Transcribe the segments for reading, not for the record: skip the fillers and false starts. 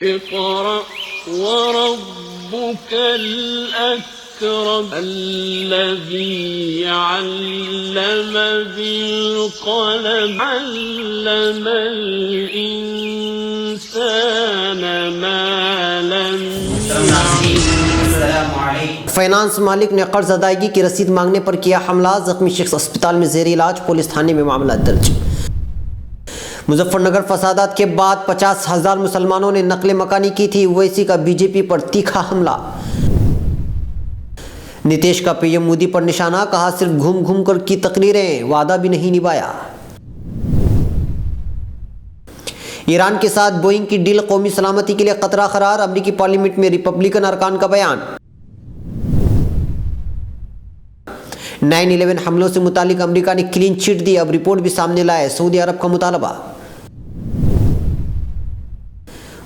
اقرأ وربك الأكرم الذي علم بالقلم علم الإنسان ما لم يعلم. فائنانس مالک نے قرض ادائیگی کی رسید مانگنے پر کیا حملہ، زخمی شخص اسپتال میں زیر علاج، پولیس تھانے میں معاملہ درج. مظفر نگر فسادات کے بعد 50,000 مسلمانوں نے نقل مکانی کی تھی، اویسی کا بی جے پی پر تیکھا حملہ. نتیش کا پی ایم مودی پر نشانہ، کہا صرف گھوم گھوم کر کی تقریریں، وعدہ بھی نہیں نبھایا. ایران کے ساتھ بوئنگ کی ڈیل قومی سلامتی کے لیے خطرہ قرار، امریکی پارلیمنٹ میں ریپبلکن ارکان کا بیان. 9/11 حملوں سے متعلق امریکہ نے کلین چٹ دی، اب رپورٹ بھی سامنے لائے، سعودی عرب کا مطالبہ.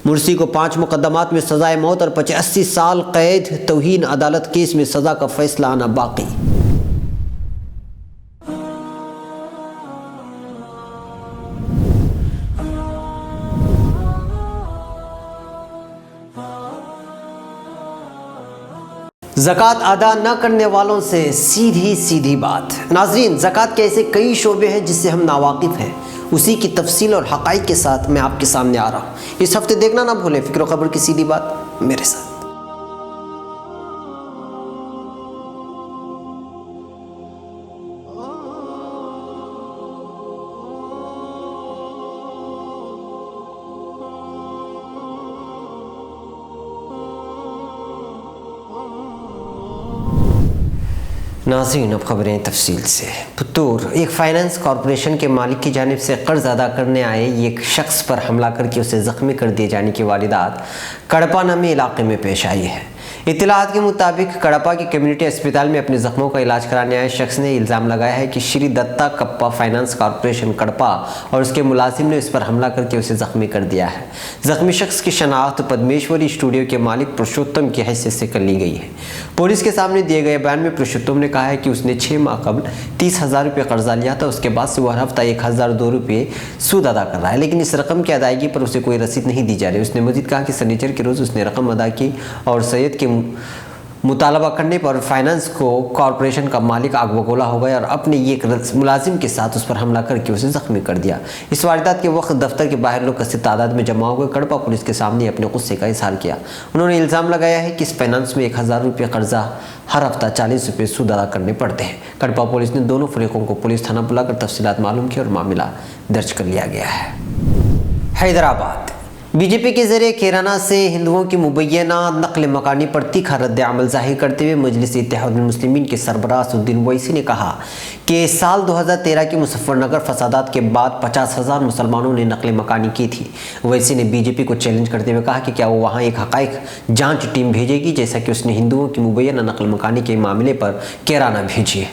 مرسی کو 5 مقدمات میں سزائے موت اور 85 سال قید، توہین عدالت کیس میں سزا کا فیصلہ آنا باقی. زکوٰۃ ادا نہ کرنے والوں سے سیدھی بات. ناظرین، زکوٰۃ کے ایسے کئی شعبے ہیں جس سے ہم ناواقف ہیں، اسی کی تفصیل اور حقائق کے ساتھ میں آپ کے سامنے آ رہا ہوں. اس ہفتے دیکھنا نہ بھولیں فکر و خبر کی سیدھی بات میرے ساتھ. ناظرین، اب خبریں تفصیل سے. پتور، ایک فائنانس کارپوریشن کے مالک کی جانب سے قرض ادا کرنے آئے ایک شخص پر حملہ کر کے اسے زخمی کر دیے جانے کی واردات کڑپا نامی علاقے میں پیش آئی ہے. اطلاعات کے مطابق کڑپا کے کمیونٹی اسپتال میں اپنے زخموں کا علاج کرانے آئے شخص نے الزام لگایا ہے کہ شری دتا کپا فائنانس کارپوریشن کڑپا اور اس کے ملازم نے اس پر حملہ کر کے اسے زخمی کر دیا ہے. زخمی شخص کی شناخت پدمیشوری اسٹوڈیو کے مالک پرشوتم کی حیثیت سے کر لی گئی ہے. پولیس کے سامنے دیے گئے بیان میں پرشوتم نے کہا ہے کہ اس نے 6 ماہ قبل 30,000 روپے قرضہ لیا تھا. اس کے بعد سے وہ ہر ہفتہ 1,002 روپے سود ادا کر رہا ہے، لیکن اس رقم کی ادائیگی پر اسے کوئی رسید نہیں دی جا رہی. اس نے مزید کہا کہ سنیچر کے روز اس نے رقم ادا کی اور سید کے مطالبہ کرنے پر فائنانس کو کارپوریشن کا مالک آگ بگولا ہو گیا اور اپنے ایک ملازم کے ساتھ اس پر حملہ کر کے اسے زخمی کر دیا. اس واردات کے وقت دفتر کے باہر لوگ کثیر تعداد میں جمع ہوئے کڑپا پولیس کے سامنے اپنے غصے کا اظہار کیا. انہوں نے الزام لگایا ہے کہ اس فائنانس میں 1,000 روپے قرضہ ہر ہفتہ 40 روپے سود ادا کرنے پڑتے ہیں. کڑپا پولیس نے دونوں فریقوں کو پولیس تھانہ بلا کر تفصیلات معلوم کی اور معاملہ درج کر لیا گیا ہے. حیدرآباد، بی جے پی کے ذریعے کیرانہ سے ہندوؤں کی مبینہ نقل مکانی پر تیکھا رد عمل ظاہر کرتے ہوئے مجلس اتحاد المسلمین کے سربراہ اسد الدین اویسی نے کہا کہ سال 2013 کے مظفر نگر فسادات کے بعد 50,000 مسلمانوں نے نقل مکانی کی تھی. اویسی نے بی جے پی کو چیلنج کرتے ہوئے کہا کہ کیا وہ وہاں ایک حقائق جانچ ٹیم بھیجے گی جیسا کہ اس نے ہندوؤں کی مبینہ نقل مکانی کے معاملے پر کیرانہ بھیجی ہے.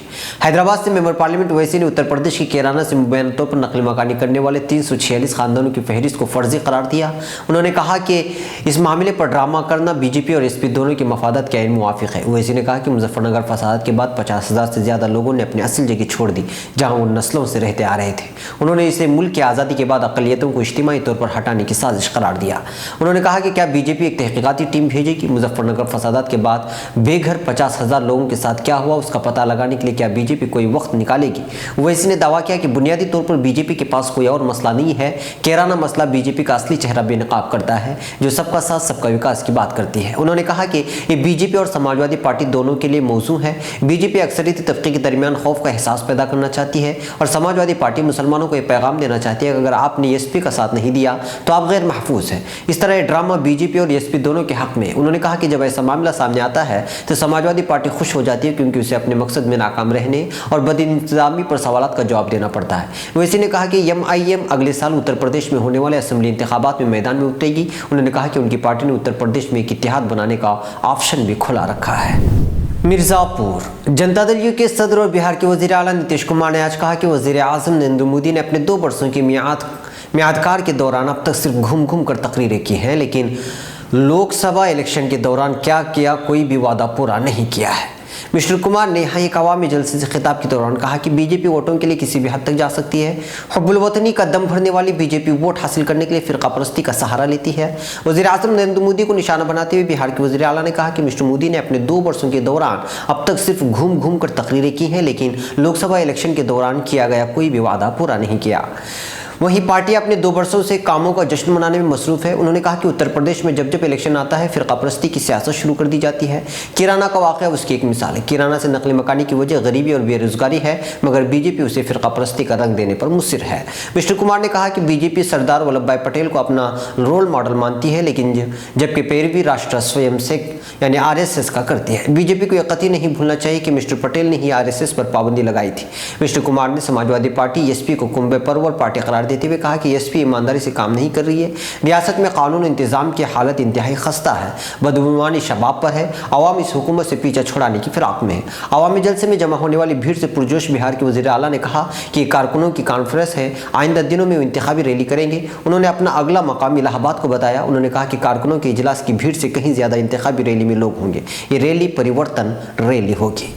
حیدرآباد سے ممبر پارلیمنٹ اویسی نے اتر پردیش کی کیرانہ سے مبینہ طور پر نقل مکانی کرنے والے 346 خاندانوں کی فہرست کو فرضی قرار دیا. انہوں نے کہا کہ اس معاملے پر ڈرامہ کرنا بی جے پی اور ایس پی دونوں کے مفادات کے عین موافق ہے. اویسی نے کہا کہ مظفر نگر فسادات کے بعد 50,000 سے زیادہ لوگوں نے اپنی اصل جگہ چھوڑ دی جہاں وہ نسلوں سے رہتے آ رہے تھے. انہوں نے اسے ملک کی آزادی کے بعد اقلیتوں کو اجتماعی طور پر ہٹانے کی سازش قرار دیا. انہوں نے کہا کہ کیا بی جے پی ایک تحقیقاتی ٹیم بھیجے گی؟ مظفر نگر فسادات کے بعد بے گھر 50,000 لوگوں کے ساتھ کیا ہوا اس کا پتہ لگانے کے لیے کیا بی جے پی کوئی وقت نکالے گی؟ اویسی نے دعویٰ کیا کہ بنیادی طور پر بی جے پی کے پاس کوئی اور مسئلہ نہیں ہے. کیرانہ مسئلہ بی جے پی کا اصلی چہرہ بے نقاب کرتا ہے جو سب کا ساتھ سب کا وکاس کی بات کرتی ہے. انہوں نے کہا کہ یہ بی جے پی اور سماجوادی پارٹی دونوں کے لیے موضوع ہے. بی جے پی اکثریتی طبقے کے درمیان خوف کا احساس پیدا کرنا چاہتی ہے اور سماجوادی پارٹی مسلمانوں کو یہ پیغام دینا چاہتی ہے کہ اگر آپ نے ایس پی کا ساتھ نہیں دیا تو آپ غیر محفوظ ہیں. اس طرح یہ ڈرامہ بی جے پی اور ایس پی دونوں کے حق میں. انہوں نے کہا کہ جب ایسا معاملہ سامنے آتا ہے تو سماجوادی پارٹی خوش ہو جاتی ہے کیونکہ اسے اپنے مقصد میں ناکام رہنے اور بد انتظامی پر سوالات کا جواب دینا پڑتا ہے. اویسی نے کہا کہ ایم آئی ایم اگلے سال اتر پردیش میں ہونے والے اسمبلی انتخابات میں میدان میں اترے گی. انہوں نے کہا کہ ان کی پارٹی نے اتر پردیش میں ایک اتحاد بنانے کا آپشن بھی کھلا رکھا ہے. مرزا پور، جنتا دل یو کے صدر اور بہار کے وزیر اعلیٰ نتیش کمار نے آج کہا کہ وزیر اعظم نریندر مودی نے اپنے 2 برسوں کی میعاد کار کے دوران اب تک صرف گھوم گھوم کر تقریریں کی ہیں لیکن لوک سبھا الیکشن کے دوران کیا کوئی بھی وعدہ پورا نہیں کیا ہے. مسٹر کمار نے یہاں ایک عوامی جلسے سے خطاب کے دوران کہا کہ بی جے پی ووٹوں کے لیے کسی بھی حد تک جا سکتی ہے۔ حب الوطنی کا دم بھرنے والی بی جے پی ووٹ حاصل کرنے کے لیے فرقہ پرستی کا سہارا لیتی ہے۔ وزیر اعظم نریندر مودی کو نشانہ بناتے ہوئے بہار کے وزیر اعلیٰ نے کہا کہ مسٹر مودی نے اپنے 2 برسوں کے دوران اب تک صرف گھوم گھوم کر تقریریں کی ہیں، لیکن لوک سبھا الیکشن کے دوران کیا گیا کوئی بھی وعدہ پورا نہیں کیا۔ وہیں پارٹی اپنے 2 برسوں سے کاموں کا جشن منانے میں مصروف ہے۔ انہوں نے کہا کہ اتر پردیش میں جب جب الیکشن آتا ہے فرقہ پرستی کی سیاست شروع کر دی جاتی ہے۔ کیرانہ کا واقعہ اس کی ایک مثال ہے۔ کیرانہ سے نقل مکانی کی وجہ غریبی اور بے روزگاری ہے، مگر بی جے پی اسے فرقہ پرستی کا رنگ دینے پر مصر ہے۔ مسٹر کمار نے کہا کہ بی جے پی سردار ولبھ بھائی پٹیل کو اپنا رول ماڈل مانتی ہے، لیکن جبکہ پیروی راشٹر سویم سیک یعنی RSS کا کرتی ہے۔ بی جے پی کو یہ قطعی نہیں بھولنا چاہیے کہ مسٹر پٹیل نے ہی RSS پر پابندی لگائی تھی۔ مسٹر کمار نے سماجوادی پارٹی SP کو کنبے پرور پارٹی قرار دیتے ہوئے کہا کہ SP ایمانداری سے کام نہیں کر رہی ہے۔ ریاست میں قانون و انتظام کی حالت انتہائی خستہ ہے، بدعنوانی شباب پر ہے، عوام اس حکومت سے پیچھا چھڑانے کی فراق میں ہے۔ عوامی جلسے میں جمع ہونے والی بھیڑ سے پرجوش بہار کے وزیر اعلیٰ نے کہا کہ یہ کارکنوں کی کانفرنس ہے، آئندہ دنوں میں وہ انتخابی ریلی کریں گے۔ انہوں نے اپنا اگلا مقام الہ آباد کو بتایا۔ انہوں نے کہا کہ کارکنوں کے اجلاس کی بھیڑ سے کہیں زیادہ انتخابی ریلی میں لوگ ہوں گے۔ یہ ریلی پریورتن ریلی ہوگی۔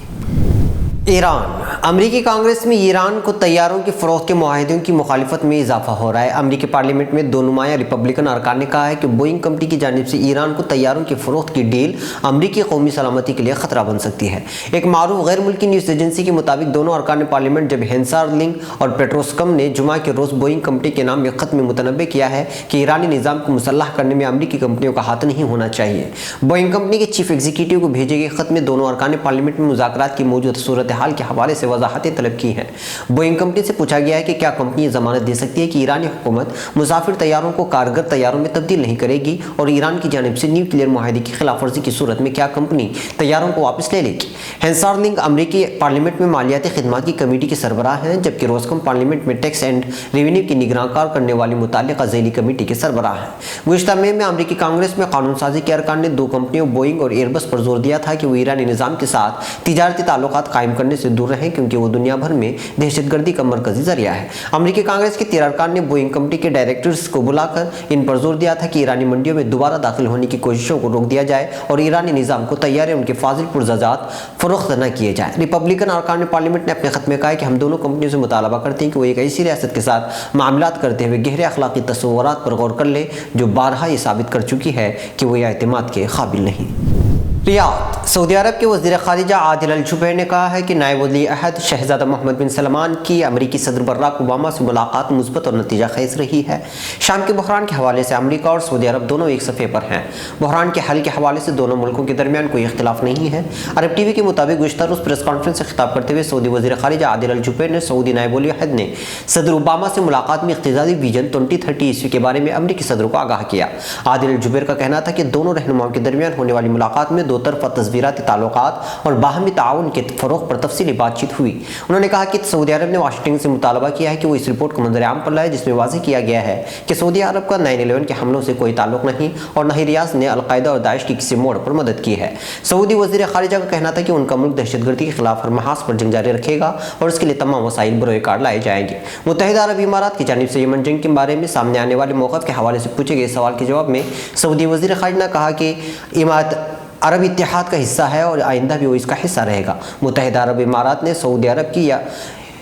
ایران امریکی کانگریس میں ایران کو طیاروں کی فروخت کے معاہدوں کی مخالفت میں اضافہ ہو رہا ہے۔ امریکی پارلیمنٹ میں 2 نمایاں ریپبلکن ارکان نے کہا ہے کہ بوئنگ کمپنی کی جانب سے ایران کو طیاروں کی فروخت کی ڈیل امریکی قومی سلامتی کے لیے خطرہ بن سکتی ہے۔ ایک معروف غیر ملکی نیوز ایجنسی کے مطابق دونوں ارکان پارلیمنٹ جب ہینسار لنگ اور پیٹروسکم نے جمعہ کے روز بوئنگ کمپنی کے نام ایک خط میں متنبع کیا ہے کہ ایرانی نظام کو مسلح کرنے میں امریکی کمپنیوں کا ہاتھ نہیں ہونا چاہیے۔ بوئنگ کمپنی کے چیف ایگزیکٹو کو بھیجے گئے خط میں دونوں ارکان پارلیمنٹ میں مذاکرات کی موجودہ صورتحال کے حوالے سے وضاحتیں طلب کی ہیں۔ بوئنگ کمپنی سے پوچھا گیا ہے کہ کیا کمپنی یہ ضمانت دے سکتی ہے کہ ایرانی حکومت مسافر طیاروں کو کارگر طیاروں میں تبدیل نہیں کرے گی، اور ایران کی جانب سے نیوکلیئر معاہدے کی خلاف ورزی کی صورت میں کیا کمپنی طیاروں کو واپس لے لے گی۔ ہینسار لنگ امریکی پارلیمنٹ میں مالیاتی خدمات کی کمیٹی کے سربراہ ہیں، جبکہ روسکم پارلیمنٹ میں ٹیکس اینڈ ریونیو کی نگراں کار کرنے والی متعلقہ ذیلی کمیٹی کے سربراہ ہیں۔ گزشتہ مئی میں امریکی کانگریس میں قانون سازی کے ارکان نے 2 کمپنیوں بوئنگ اور ایئربس پر زور دیا تھا کہ وہ ایرانی نظام کے ساتھ تجارتی تعلقات قائم کرنے سے دور رہیں، کیونکہ وہ دنیا بھر میں دہشت گردی کا مرکزی ذریعہ ہے۔ امریکی کانگریس کے 13 ارکان نے بوئنگ کمپنی کے ڈائریکٹرز کو بلا کر ان پر زور دیا تھا کہ ایرانی منڈیوں میں دوبارہ داخل ہونے کی کوششوں کو روک دیا جائے اور ایرانی نظام کو طیارے ان کے فاضل پرزاد فروخت نہ کیے جائیں۔ ریپبلکن ارکان پارلیمنٹ نے اپنے خط میں کہا کہ ہم دونوں کمپنیوں سے مطالبہ کرتے ہیں کہ وہ ایک ایسی ریاست کے ساتھ معاملات کرتے ہوئے گہرے اخلاقی تصورات پر غور کر لے جو بارہا یہ ثابت کر چکی ہے کہ وہ اعتماد کے قابل نہیں۔ ریاض سعودی عرب کے وزیر خارجہ عادل الجبیر نے کہا ہے کہ نائب ولی عہد شہزادہ محمد بن سلمان کی امریکی صدر براک اوباما سے ملاقات مثبت اور نتیجہ خیز رہی ہے۔ شام کے بحران کے حوالے سے امریکہ اور سعودی عرب دونوں ایک صفحے پر ہیں۔ بحران کے حل کے حوالے سے دونوں ملکوں کے درمیان کوئی اختلاف نہیں ہے۔ عرب ٹی وی کے مطابق گزشتہ روز پریس کانفرنس سے خطاب کرتے ہوئے سعودی وزیر خارجہ عادل الجبیر نے سعودی نائب ولی عہد نے صدر اوباما سے ملاقات میں اقتصادی ویژن 2030 کے بارے میں امریکی صدر کو آگاہ کیا۔ عادل الجبیر کا کہنا تھا کہ دونوں رہنماؤں کے درمیان ہونے والی ملاقات میں 2 طرفہ تصویراتی تعلقات اور باہمی تعاون کے فروغ پر تفصیلی بات چیت ہوئی۔ انہوں نے کہا کہ سعودی عرب نے واشنگٹن سے مطالبہ کیا ہے کہ وہ اس رپورٹ کو منظر عام پر لائے جس میں واضح کیا گیا ہے کہ سعودی عرب کا 9/11 کے حملوں سے کوئی تعلق نہیں اور نہ ہی ریاض نے القاعدہ اور داعش کی کسی موڑ پر مدد کی ہے۔ سعودی وزیر خارجہ کا کہنا تھا کہ ان کا ملک دہشت گردی کے خلاف ہر محاذ پر جنگ جاری رکھے گا اور اس کے لیے تمام وسائل بروئے کار لائے جائیں گے۔ متحدہ عرب امارات کی جانب سے یمن جنگ کے بارے میں سامنے آنے والے موقف کے حوالے سے پوچھے گئے سوال کے جواب میں سعودی وزیر خارجہ نے کہا کہ امارات عرب اتحاد کا حصہ ہے اور آئندہ بھی وہ اس کا حصہ رہے گا۔ متحدہ عرب امارات نے سعودی عرب کی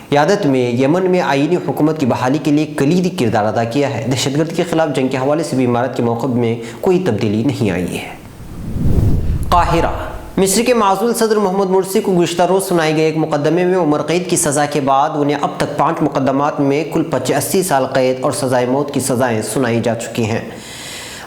قیادت میں یمن میں آئینی حکومت کی بحالی کے لیے کلیدی کردار ادا کیا ہے۔ دہشت گردی کے خلاف جنگ کے حوالے سے بھی امارات کے موقف میں کوئی تبدیلی نہیں آئی ہے۔ قاہرہ مصر کے معزول صدر محمد مرسی کو گزشتہ روز سنائے گئے ایک مقدمے میں عمر قید کی سزا کے بعد انہیں اب تک 5 مقدمات میں کل 85 سال قید اور سزائے موت کی سزائیں سنائی جا چکی ہیں۔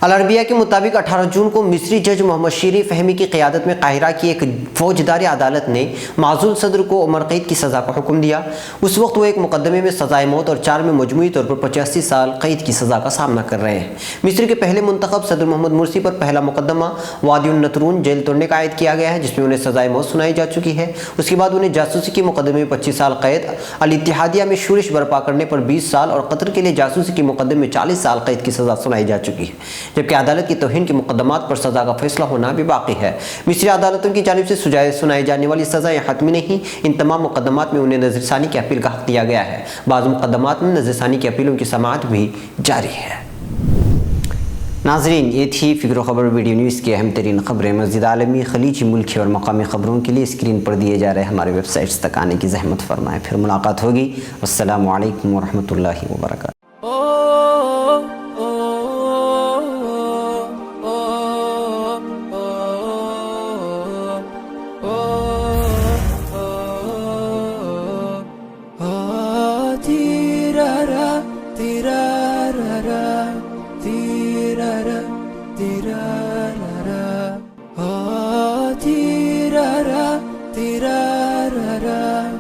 العربیہ کے مطابق 18 جون کو مصری جج محمد شیری فہمی کی قیادت میں قاہرہ کی ایک فوجداری عدالت نے معزول صدر کو عمر قید کی سزا کا حکم دیا۔ اس وقت وہ ایک مقدمے میں سزائے موت اور 4 میں مجموعی طور پر 85 سال قید کی سزا کا سامنا کر رہے ہیں۔ مصر کے پہلے منتخب صدر محمد مرسی پر پہلا مقدمہ وادی النطرون جیل توڑنے کا عائد کیا گیا ہے جس میں انہیں سزائے موت سنائی جا چکی ہے۔ اس کے بعد انہیں جاسوسی کے مقدمے میں 25 سال قید، الاتحادیہ میں شورش برپا کرنے پر 20 سال اور قطر کے لیے جاسوسی کے مقدمے میں 40 سال قید کی سزا سنائی جا چکی ہے، جبکہ عدالت کی توہین کے مقدمات پر سزا کا فیصلہ ہونا بھی باقی ہے۔ مصری عدالتوں کی جانب سے سنائی جانے والی سزائیں حتمی نہیں۔ ان تمام مقدمات میں انہیں نظر ثانی کی اپیل کا حق دیا گیا ہے۔ بعض مقدمات میں نظر ثانی کی اپیلوں کی سماعت بھی جاری ہے۔ ناظرین، یہ تھی فکر و خبر ویڈیو نیوز کی اہم ترین خبریں۔ مزید عالمی، خلیجی، ملکی اور مقامی خبروں کے لیے اسکرین پر دیے جا رہے ہمارے ویب سائٹس تک آنے کی زحمت فرمائیں۔ پھر ملاقات ہوگی۔ السلام علیکم ورحمۃ اللہ وبرکاتہ۔ تیرا